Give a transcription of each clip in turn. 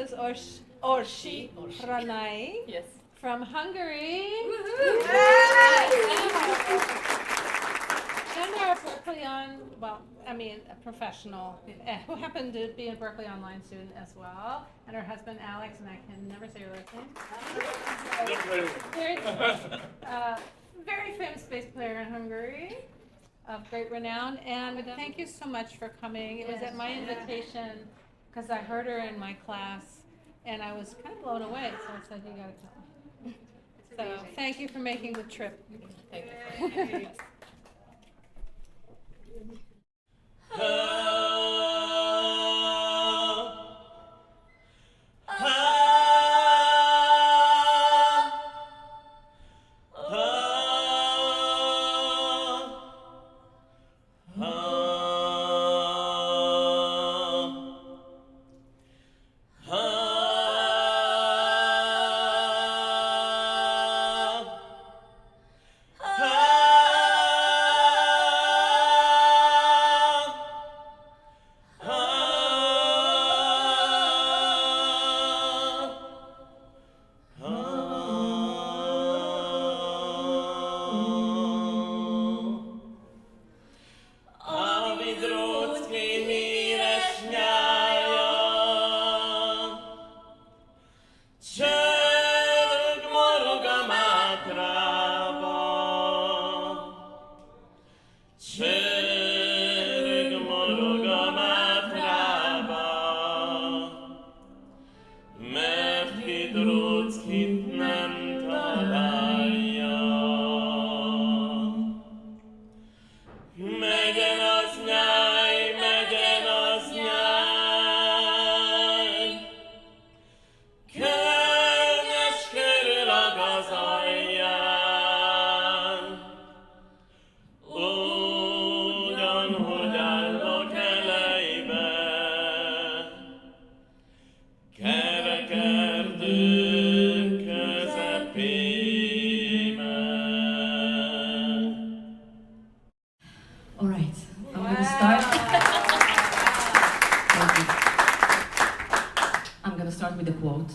is Orsi Yes. from Hungary. And our Berklee a professional who happened to be a Berklee Online student as well, and her husband Alex, and I can never say her last name. Very famous bass player in Hungary, of great renown, and thank you so much for coming. It was at my invitation, because I heard her in my class, and I was kind of blown away, so I said, you gotta come. So, thank you for making the trip. Thank you. Vidróczki híres nyája, csörög morog a mátrába, csörög morog a mátrába, mert Vidróckit nem találja. Megyen az nyáj, megyen az nyáj, könnyes körül a gazalján. Ugyanhogy állok elejbe, kerek erdő közepébe. All right, I'm going to start. Thank you. I'm going to start with a quote.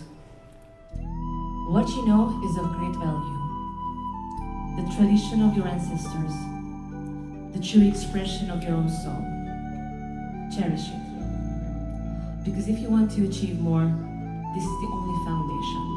What you know is of great value. The tradition of your ancestors, the true expression of your own soul. Cherish it. Because if you want to achieve more, this is the only foundation.